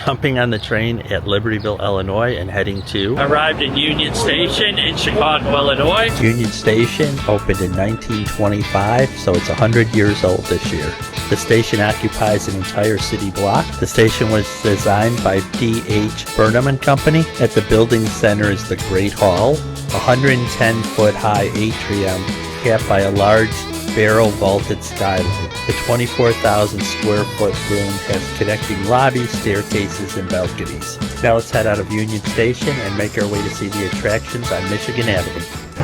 jumping on the train at Libertyville, Illinois, and heading to... Arrived at Union Station in Chicago, Illinois. Union Station opened in 1925, so it's 100 years old this year. The station occupies an entire city block. The station was designed by D.H. Burnham and Company. At the building center is the Great Hall, a 110-foot-high atrium capped by a large barrel vaulted skyline. The 24,000 square foot room has connecting lobbies, staircases, and balconies. Now let's head out of Union Station and make our way to see the attractions on Michigan Avenue.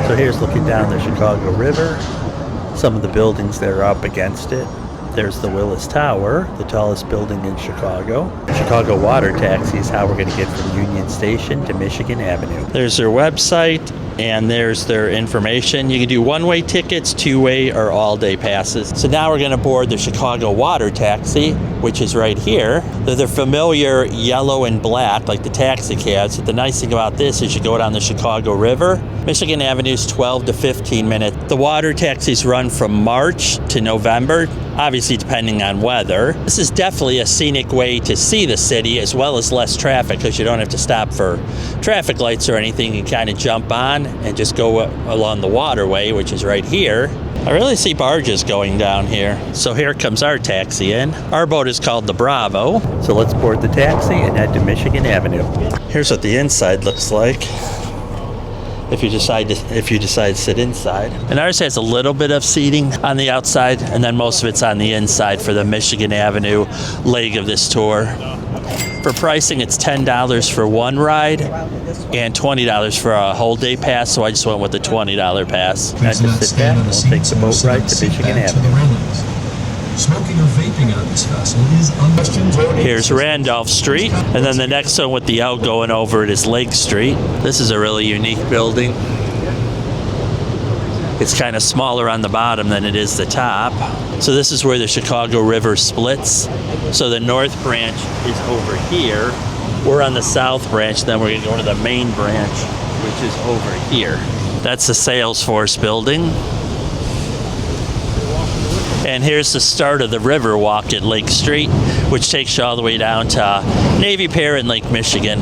So here's looking down the Chicago River, some of the buildings that are up against it. There's the Willis Tower, the tallest building in Chicago. Chicago water taxi is how we're going to get from Union Station to Michigan Avenue. There's their website, and there's their information. You can do one-way tickets, two-way, or all-day passes. So now we're going to board the Chicago water taxi, which is right here. They're familiar yellow and black, like the taxi cabs. But the nice thing about this is you go down the Chicago River. Michigan Avenue is 12 to 15 minutes. The water taxis run from March to November, obviously depending on weather. This is definitely a scenic way to see the city, as well as less traffic, because you don't have to stop for traffic lights or anything. You kind of jump on and just go along the waterway, which is right here. I really see barges going down here. So here comes our taxi in. Our boat is called the Bravo. So let's board the taxi and head to Michigan Avenue. Here's what the inside looks like if you decide to sit inside. And ours has a little bit of seating on the outside, and then most of it's on the inside for the Michigan Avenue leg of this tour. For pricing, it's $10 for one ride and $20 for a whole day pass, so I just went with the $20 pass. And to sit back, we'll take the boat ride to Michigan Avenue. Smoking or vaping at this festival is unquestioned. Here's Randolph Street, and then the next one with the L going over it is Lake Street. This is a really unique building. It's kind of smaller on the bottom than it is the top. So this is where the Chicago River splits. So the north branch is over here. We're on the south branch, then we're going to go to the main branch, which is over here. That's the Salesforce building. And here's the start of the river walk at Lake Street, which takes you all the way down to Navy Pier and Lake Michigan.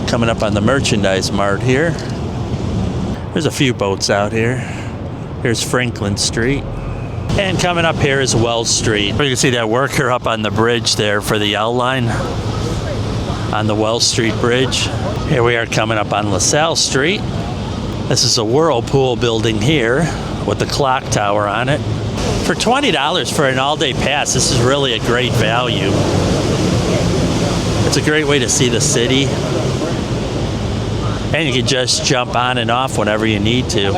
Coming up on the Merchandise Mart here. There's a few boats out here. Here's Franklin Street. And coming up here is Wells Street. You can see that worker up on the bridge there for the L line on the Wells Street Bridge. Here we are coming up on LaSalle Street. This is a Whirlpool building here with the clock tower on it. For $20 for an all-day pass, this is really a great value. It's a great way to see the city. And you can just jump on and off whenever you need to.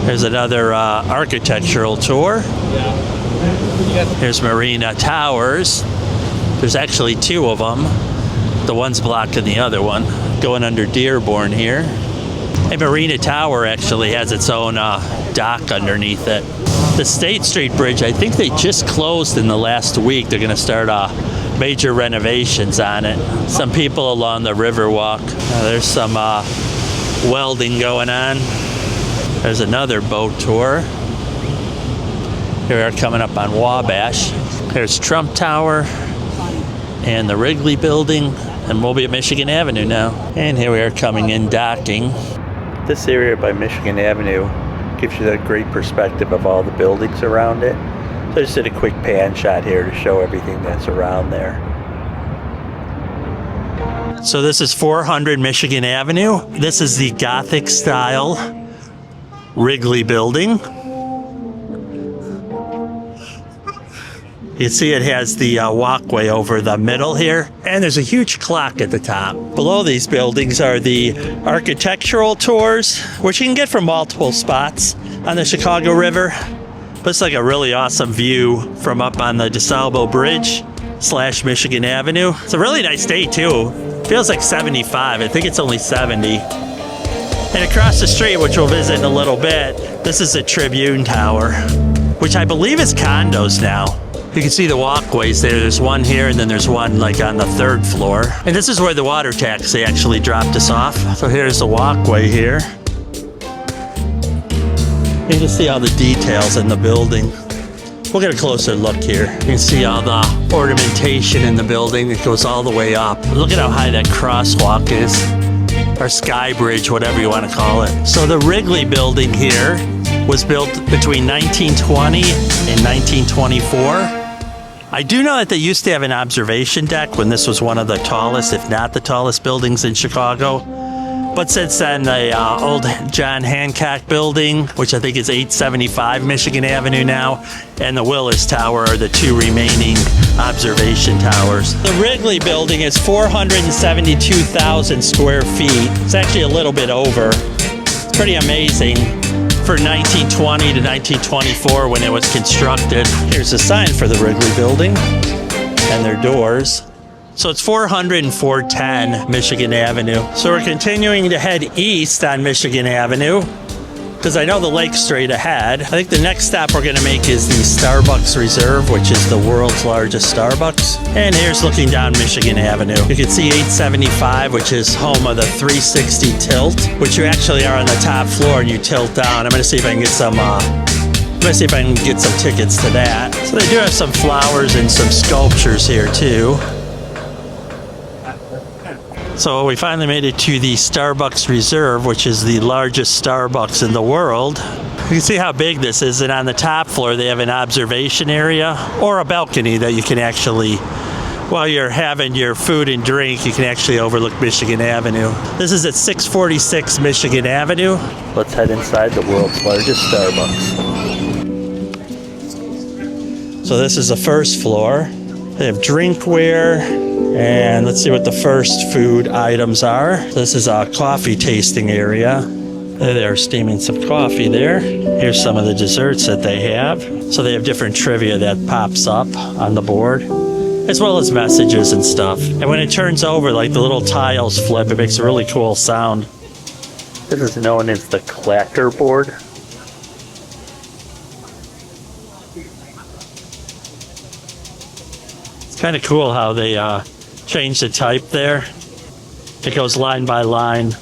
There's another architectural tour. Here's Marina Towers. There's actually two of them. The one's blocking the other one. Going under Dearborn here. And Marina Tower actually has its own dock underneath it. The State Street Bridge, I think they just closed in the last week. They're going to start major renovations on it. Some people along the Riverwalk. There's some welding going on. There's another boat tour. Here we are coming up on Wabash. There's Trump Tower and the Wrigley Building. And we'll be at Michigan Avenue now. And here we are coming in docking. This area by Michigan Avenue gives you a great perspective of all the buildings around it. So I just did a quick pan shot here to show everything that's around there. So this is 400 Michigan Avenue. This is the Gothic style Wrigley Building. You see it has the walkway over the middle here, and there's a huge clock at the top. Below these buildings are the architectural tours, which you can get from multiple spots on the Chicago River. But it's like a really awesome view from up on the DeSalvo Bridge / Michigan Avenue. It's a really nice day too. Feels like 75. I think it's only 70. And across the street, which we'll visit in a little bit, this is the Tribune Tower, which I believe is condos now. You can see the walkways there. There's one here, and then there's one like on the third floor. And this is where the water taxi actually dropped us off. So here's the walkway here. You can see all the details in the building. We'll get a closer look here. You can see all the ornamentation in the building. It goes all the way up. Look at how high that crosswalk is. Or sky bridge, whatever you want to call it. So the Wrigley Building here was built between 1920 and 1924. I do know that they used to have an observation deck when this was one of the tallest, if not the tallest buildings in Chicago. But since then, the old John Hancock Building, which I think is 875 Michigan Avenue now, and the Willis Tower are the two remaining observation towers. The Wrigley Building is 472,000 square feet. It's actually a little bit over. It's pretty amazing for 1920 to 1924 when it was constructed. Here's a sign for the Wrigley Building and their doors. So it's 400 and 410 Michigan Avenue. So we're continuing to head east on Michigan Avenue because I know the lake's straight ahead. I think the next stop we're going to make is the StarbucksReserve, which is the world's largest Starbucks. And here's looking down Michigan Avenue. You can see 875, which is home of the 360 tilt, which you actually are on the top floor and you tilt down. I'm going to see if I can get some tickets to that. So they do have some flowers and some sculptures here too. So we finally made it to the StarbucksReserve, which is the largest Starbucks in the world. You can see how big this is, and on the top floor they have an observation area or a balcony that you can actually, while you're having your food and drink, you can actually overlook Michigan Avenue. This is at 646 Michigan Avenue. Let's head inside the world's largest Starbucks. So this is the first floor. They have drinkware. And let's see what the first food items are. This is a coffee tasting area. They're steaming some coffee there. Here's some of the desserts that they have. So they have different trivia that pops up on the board, as well as messages and stuff. And when it turns over, like the little tiles flip, it makes a really cool sound. This is known as the clacker board. It's kind of cool how they change the type there. It goes line by line.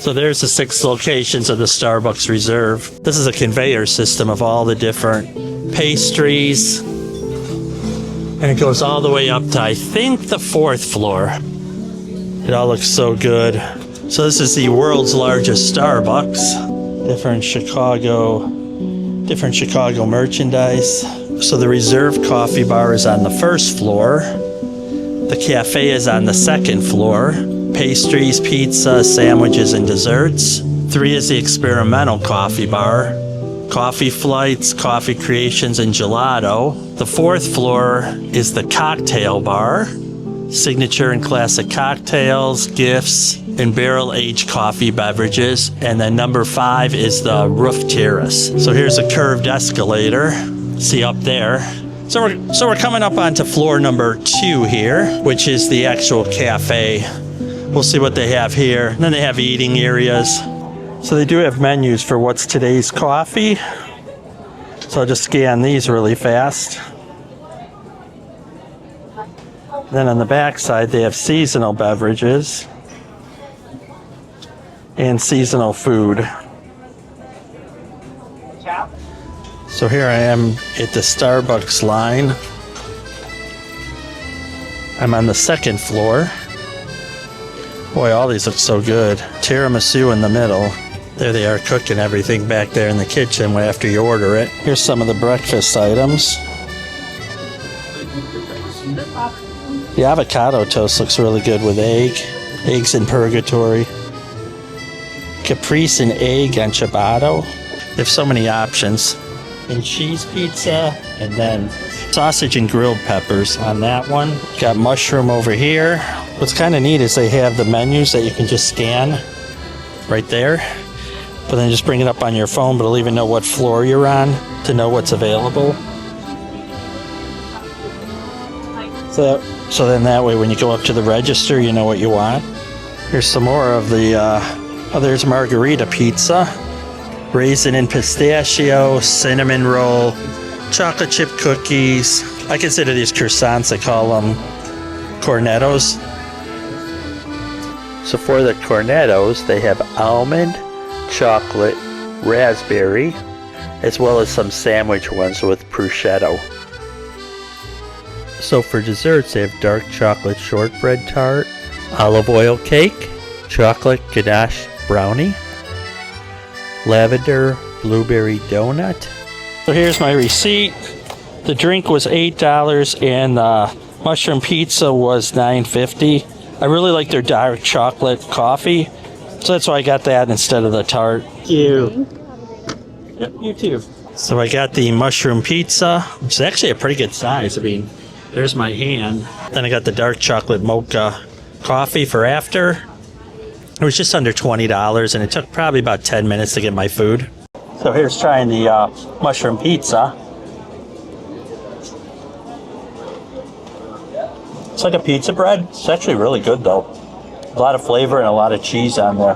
So there's the 6 locations of the StarbucksReserve. This is a conveyor system of all the different pastries. And it goes all the way up to, I think, the 4th floor. It all looks so good. So this is the world's largest Starbucks. Different Chicago merchandise. So the Reserve Coffee Bar is on the 1st floor. The cafe is on the 2nd floor. Pastries, pizza, sandwiches, and desserts. 3 is the Experimental Coffee Bar. Coffee Flights, Coffee Creations, and Gelato. The 4th floor is the Cocktail Bar. Signature and classic cocktails, gifts, and barrel-aged coffee beverages. And then number 5 is the roof terrace. So here's a curved escalator. See up there. So we're coming up onto floor number 2 here, which is the actual cafe. We'll see what they have here. And then they have eating areas. So they do have menus for what's today's coffee. So I'll just scan these really fast. Then on the back side, they have seasonal beverages and seasonal food. So here I am at the Starbucks line. I'm on the 2nd floor. Boy, all these look so good. Tiramisu in the middle. There they are cooking everything back there in the kitchen after you order it. Here's some of the breakfast items. The avocado toast looks really good with eggs in purgatory. Caprese and egg and ciabatta. They have so many options. And cheese pizza, and then sausage and grilled peppers on that one. Got mushroom over here. What's kind of neat is they have the menus that you can just scan right there. But then just bring it up on your phone, but it'll even know what floor you're on to know what's available. So then that way when you go up to the register, you know what you want. Here's some more of the, there's margarita pizza. Raisin and pistachio, cinnamon roll, chocolate chip cookies. I consider these croissants, I call them cornettos. So for the cornettos, they have almond, chocolate, raspberry, as well as some sandwich ones with prosciutto. So for desserts, they have dark chocolate shortbread tart, olive oil cake, chocolate ganache brownie, lavender blueberry donut. So here's my receipt. The drink was $8 and the mushroom pizza was $9.50. I really like their dark chocolate coffee, so that's why I got that instead of the tart. Thank you. Yep, you too. So I got the mushroom pizza, which is actually a pretty good size. I mean, there's my hand. Then I got the dark chocolate mocha coffee for after. It was just under $20 and it took probably about 10 minutes to get my food. So here's trying the mushroom pizza. It's like a pizza bread. It's actually really good though. A lot of flavor and a lot of cheese on there.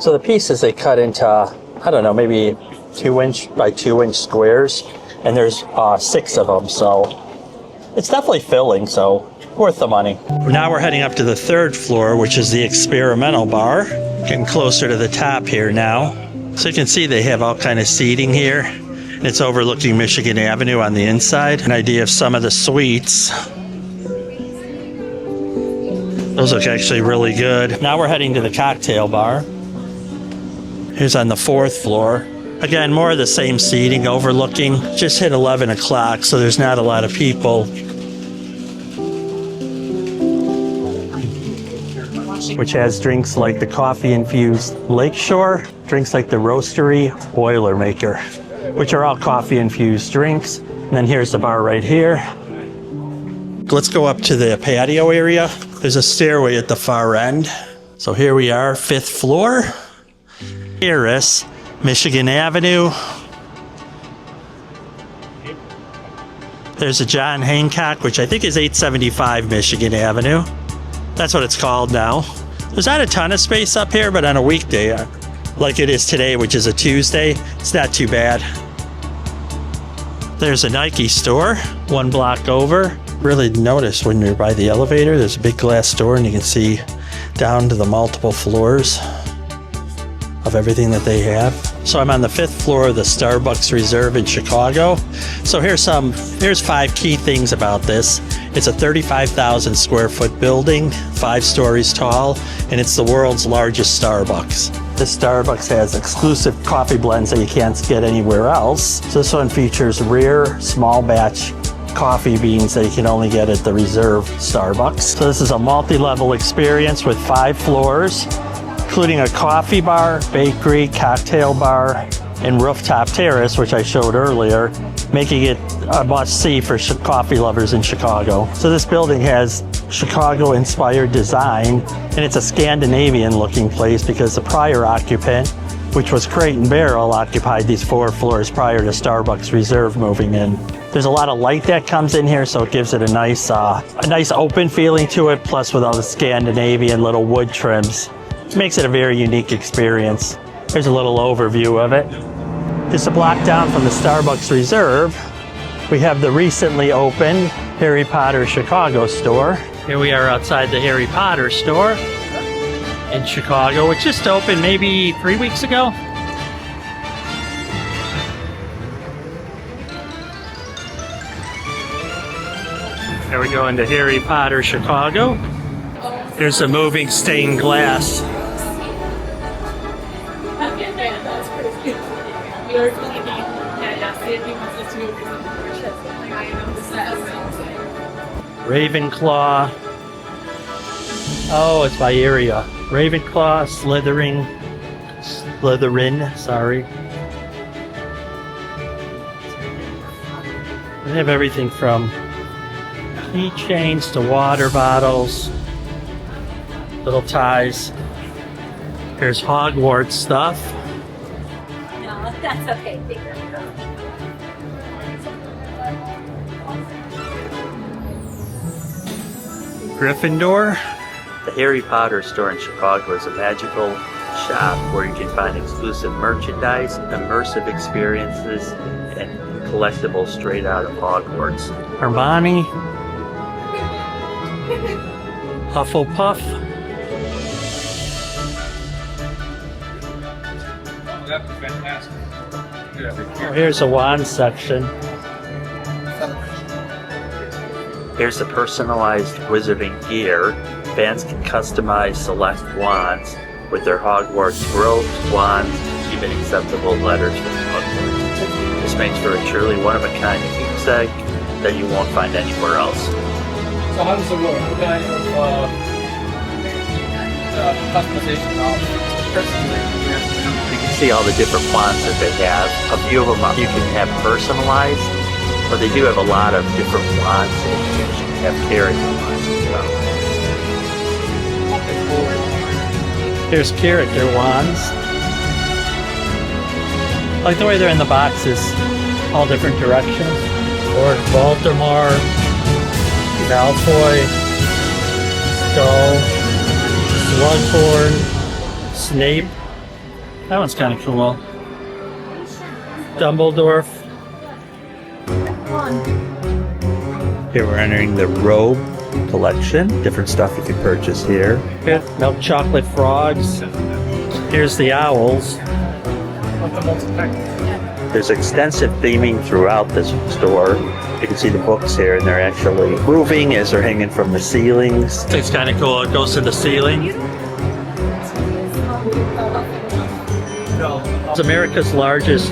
So the pieces they cut into, I don't know, maybe 2-inch by 2-inch squares. And there's 6 of them, so it's definitely filling, so worth the money. Now we're heading up to the 3rd floor, which is the experimental bar. Getting closer to the top here now. So you can see they have all kind of seating here. It's overlooking Michigan Avenue on the inside. An idea of some of the suites. Those look actually really good. Now we're heading to the cocktail bar. Here's on the 4th floor. Again, more of the same seating overlooking. Just hit 11 o'clock, so there's not a lot of people. Which has drinks like the coffee-infused Lakeshore, drinks like the Roastery Boilermaker, which are all coffee-infused drinks. And then here's the bar right here. Let's go up to the patio area. There's a stairway at the far end. So here we are, 5th floor. Terrace, Michigan Avenue. There's a John Hancock, which I think is 875 Michigan Avenue. That's what it's called now. There's not a ton of space up here, but on a weekday, like it is today, which is a Tuesday, it's not too bad. There's a Nike store, 1 block over. Really notice when you're by the elevator, there's a big glass door and you can see down to the multiple floors of everything that they have. So I'm on the 5th floor of the StarbucksReserve in Chicago. So here's 5 key things about this. It's a 35,000 square foot building, 5 stories tall, and it's the world's largest Starbucks. This Starbucks has exclusive coffee blends that you can't get anywhere else. So this one features rare small batch coffee beans that you can only get at the Reserve Starbucks. So this is a multi-level experience with 5 floors, including a coffee bar, bakery, cocktail bar, and rooftop terrace, which I showed earlier, making it a must-see for coffee lovers in Chicago. So this building has Chicago-inspired design, and it's a Scandinavian-looking place because the prior occupant, which was Crate and Barrel, occupied these 4 floors prior to StarbucksReserve moving in. There's a lot of light that comes in here, so it gives it a nice open feeling to it, plus with all the Scandinavian little wood trims. It makes it a very unique experience. Here's a little overview of it. Just a block down from the StarbucksReserve, we have the recently opened Harry Potter Chicago store. Here we are outside the Harry Potter store in Chicago. It just opened maybe 3 weeks ago. There we go into Harry Potter Chicago. There's a moving stained glass. Ravenclaw. Oh, it's by area. Ravenclaw, Slytherin, sorry. They have everything from keychains to water bottles, little ties. Here's Hogwarts stuff. No, that's okay. Gryffindor. The Harry Potter store in Chicago is a magical shop where you can find exclusive merchandise, immersive experiences, and collectibles straight out of Hogwarts. Hermione. Hufflepuff. That'd be fantastic. Oh, here's a wand section. Here's the personalized wizarding gear. Fans can customize select wands with their Hogwarts robes, wands, even acceptable letters from Hogwarts. This makes for a truly one-of-a-kind keepsake that you won't find anywhere else. So how does it work? What kind of customization of personalization? You can see all the different wands that they have. A few of them you can have personalized, but they do have a lot of different wands and you can have character wands as well. Here's character wands. I like the way they're in the boxes, all different directions. Lord Voldemort, Malfoy, Skull, Slughorn, Snape. That one's kind of cool. Dumbledore. Here we're entering the robe collection. Different stuff you can purchase here. Milk chocolate frogs. Here's the owls. There's extensive theming throughout this store. You can see the books here, and they're actually moving as they're hanging from the ceilings. It's kind of cool. It goes to the ceiling. It's America's largest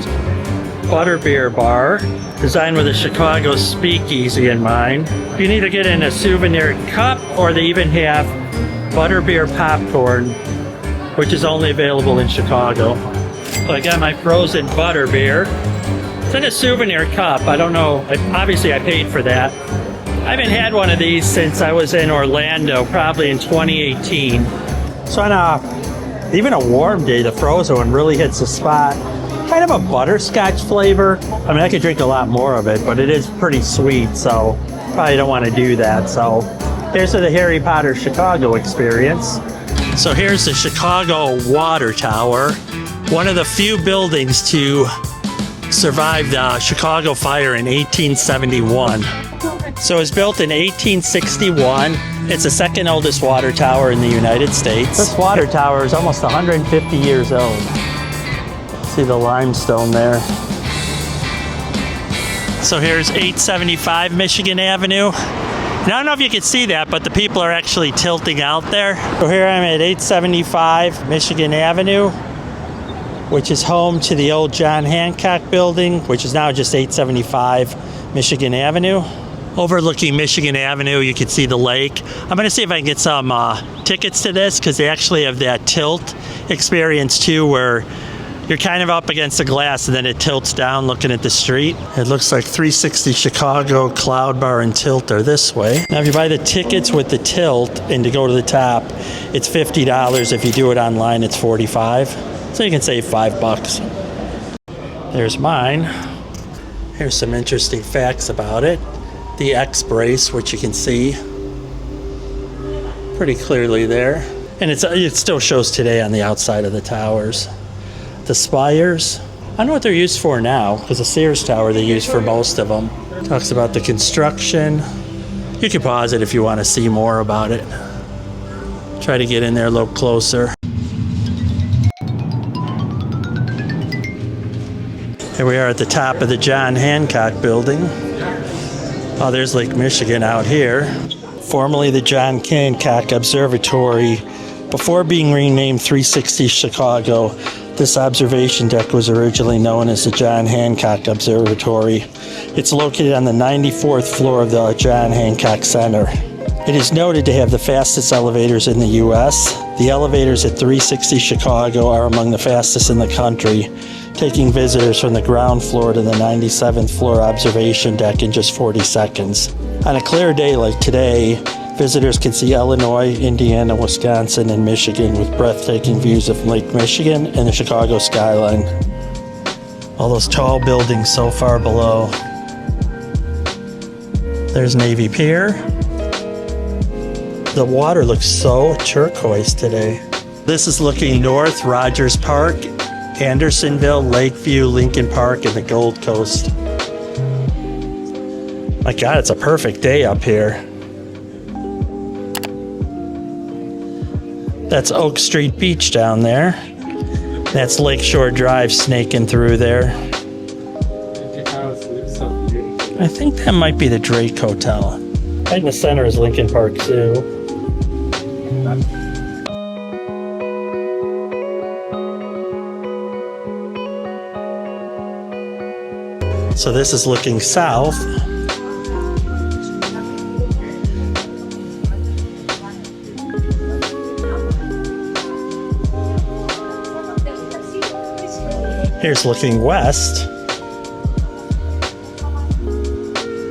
butterbeer bar, designed with a Chicago speakeasy in mind. You can either get in a souvenir cup, or they even have butterbeer popcorn, which is only available in Chicago. So I got my frozen butterbeer. It's in a souvenir cup. I don't know. Obviously, I paid for that. I haven't had one of these since I was in Orlando, probably in 2018. So on even a warm day, the frozen one really hits the spot. Kind of a butterscotch flavor. I mean, I could drink a lot more of it, but it is pretty sweet, so probably don't want to do that. So here's the Harry Potter Chicago experience. So here's the Chicago Water Tower, one of the few buildings to survive the Chicago fire in 1871. So it was built in 1861. It's the second oldest water tower in the United States. This water tower is almost 150 years old. See the limestone there. So here's 875 Michigan Avenue. Now, I don't know if you can see that, but the people are actually tilting out there. So here I'm at 875 Michigan Avenue, which is home to the old John Hancock building, which is now just 875 Michigan Avenue. Overlooking Michigan Avenue, you can see the lake. I'm going to see if I can get some tickets to this, because they actually have that tilt experience too, where you're kind of up against the glass and then it tilts down looking at the street. It looks like 360 Chicago, Cloud Bar, and Tilt are this way. Now if you buy the tickets with the tilt and to go to the top, it's $50. If you do it online, it's $45. So you can save $5. There's mine. Here's some interesting facts about it. The X brace, which you can see pretty clearly there. And it still shows today on the outside of the towers. The spires, I don't know what they're used for now, because the Sears Tower they use for most of them. Talks about the construction. You can pause it if you want to see more about it. Try to get in there a little closer. Here we are at the top of the John Hancock building. Oh, there's Lake Michigan out here. Formerly the John Hancock Observatory. Before being renamed 360 Chicago, this observation deck was originally known as the John Hancock Observatory. It's located on the 94th floor of the John Hancock Center. It is noted to have the fastest elevators in the U.S. The elevators at 360 Chicago are among the fastest in the country, taking visitors from the ground floor to the 97th floor observation deck in just 40 seconds. On a clear day like today, visitors can see Illinois, Indiana, Wisconsin, and Michigan with breathtaking views of Lake Michigan and the Chicago skyline. All those tall buildings so far below. There's Navy Pier. The water looks so turquoise today. This is looking north, Rogers Park, Andersonville, Lakeview, Lincoln Park, and the Gold Coast. My God, it's a perfect day up here. That's Oak Street Beach down there. That's Lakeshore Drive snaking through there. I think that might be the Drake Hotel. Right in the center is Lincoln Park Zoo. So this is looking south. Here's looking west,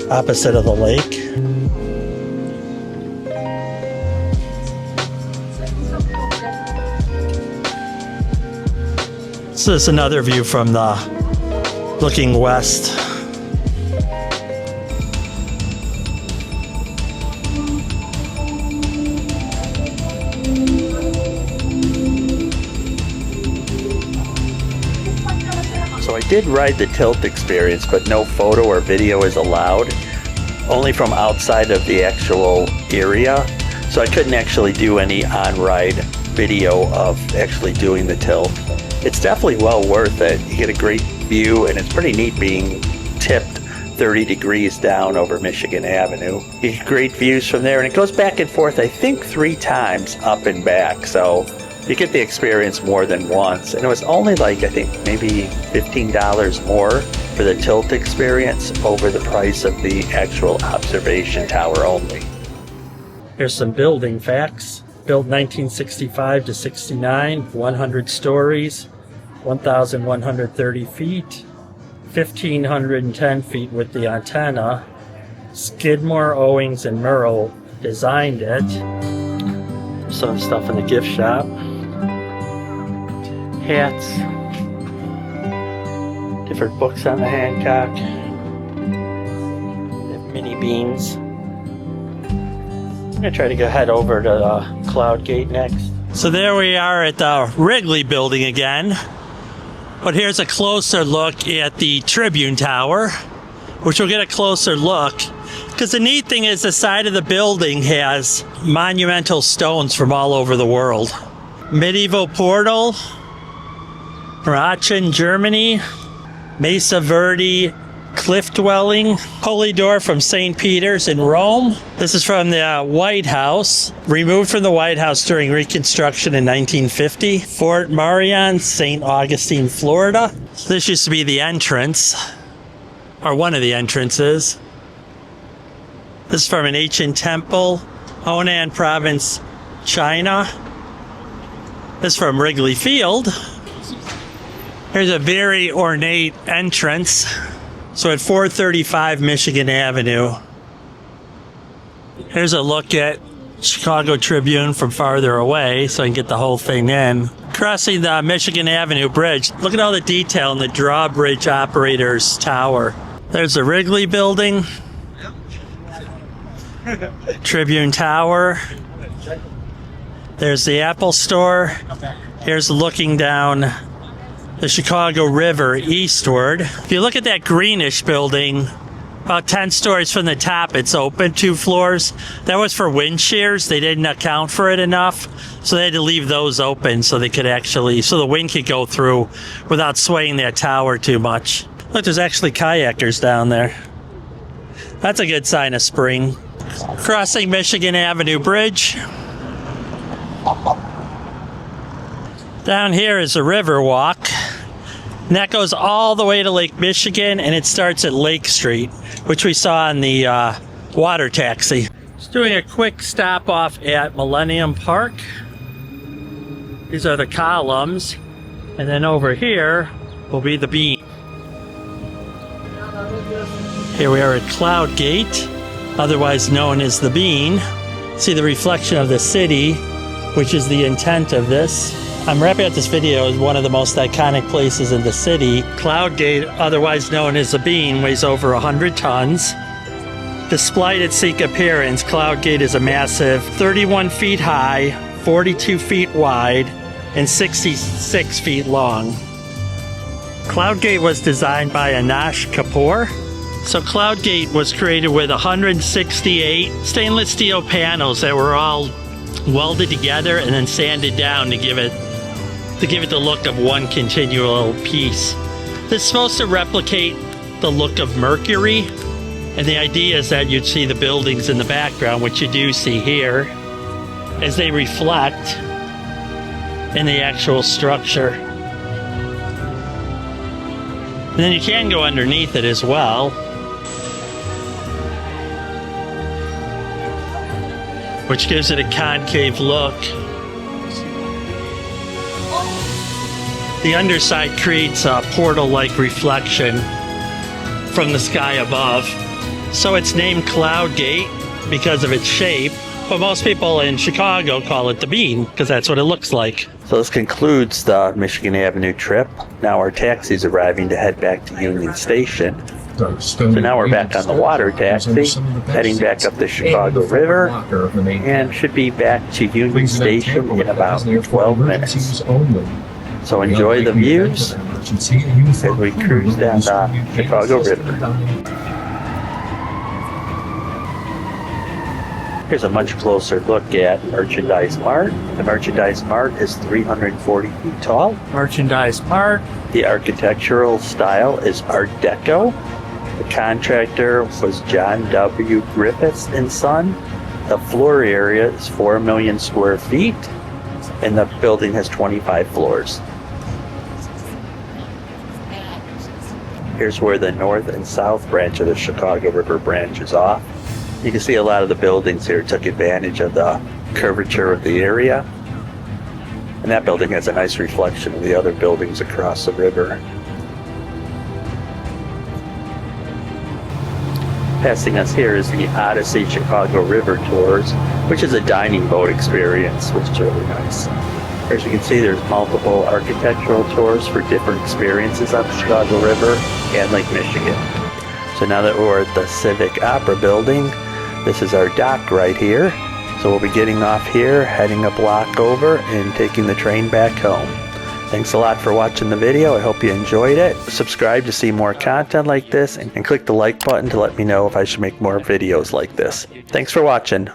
opposite of the lake. So this is another view from the looking west. So I did ride the tilt experience, but no photo or video is allowed, only from outside of the actual area. So I couldn't actually do any on-ride video of actually doing the tilt. It's definitely well worth it. You get a great view, and it's pretty neat being tipped 30 degrees down over Michigan Avenue. You get great views from there, and it goes back and forth, I think 3 times up and back. So you get the experience more than once. And it was only like, I think maybe $15 more for the tilt experience over the price of the actual observation tower only. Here's some building facts. Built 1965 to 69, 100 stories, 1,130 feet, 1,510 feet with the antenna. Skidmore, Owings, and Merrill designed it. Some stuff in the gift shop. Hats. Different books on the Hancock. They have mini beans. I'm going to try to head over to Cloudgate next. So there we are at the Wrigley Building again. But here's a closer look at the Tribune Tower, which we'll get a closer look. Because the neat thing is the side of the building has monumental stones from all over the world. Medieval portal, Aachen, Germany, Mesa Verde, cliff dwelling, holy door from St. Peter's in Rome. This is from the White House, removed from the White House during Reconstruction in 1950. Fort Marion, St. Augustine, Florida. This used to be the entrance, or one of the entrances. This is from an ancient temple, Honan Province, China. This is from Wrigley Field. Here's a very ornate entrance. So at 435 Michigan Avenue, here's a look at Chicago Tribune from farther away so I can get the whole thing in. Crossing the Michigan Avenue Bridge, look at all the detail in the drawbridge operator's tower. There's the Wrigley Building, Tribune Tower. There's the Apple Store. Here's looking down the Chicago River eastward. If you look at that greenish building, about 10 stories from the top, it's open 2 floors. That was for wind shears. They didn't account for it enough, so they had to leave those open so they could actually, so the wind could go through without swaying that tower too much. Look, there's actually kayakers down there. That's a good sign of spring. Crossing Michigan Avenue Bridge. Down here is a river walk. And that goes all the way to Lake Michigan, and it starts at Lake Street, which we saw in the water taxi. Just doing a quick stop off at Millennium Park. These are the columns. And then over here will be the bean. Here we are at Cloudgate, otherwise known as the Bean. See the reflection of the city, which is the intent of this. I'm wrapping up this video as one of the most iconic places in the city. Cloudgate, otherwise known as the Bean, weighs over 100 tons. Despite its sleek appearance, Cloudgate is a massive 31 feet high, 42 feet wide, and 66 feet long. Cloudgate was designed by Anash Kapoor. So Cloudgate was created with 168 stainless steel panels that were all welded together and then sanded down to give it to give it the look of one continual piece. This is supposed to replicate the look of Mercury, and the idea is that you'd see the buildings in the background, which you do see here, as they reflect in the actual structure. And then you can go underneath it as well, which gives it a concave look. The underside creates a portal-like reflection from the sky above. So it's named Cloudgate because of its shape, but most people in Chicago call it theBean because that's what it looks like. So this concludes the Michigan Avenue trip. Now our taxi's arriving to head back to Union Station. So now we're back on the water taxi, heading back up the Chicago River, and should be back to Union Station in about 12 minutes. So enjoy the views as we cruise down the Chicago River. Here's a much closer look at Merchandise Mart. The Merchandise Mart is 340 feet tall. Merchandise Mart. The architectural style is Art Deco. The contractor was John W. Griffiths & Son. The floor area is 4 million square feet, and the building has 25 floors. Here's where the north and south branch of the Chicago River branches off. You can see a lot of the buildings here took advantage of the curvature of the area. And that building has a nice reflection of the other buildings across the river. Passing us here is the Odyssey Chicago River Tours, which is a dining boat experience, which is really nice. As you can see, there's multiple architectural tours for different experiences on the Chicago River and Lake Michigan. So now that we're at the Civic Opera Building, this is our dock right here. So we'll be getting off here, heading a block over, and taking the train back home. Thanks a lot for watching the video. I hope you enjoyed it. Subscribe to see more content like this, and click the like button to let me know if I should make more videos like this. Thanks for watching.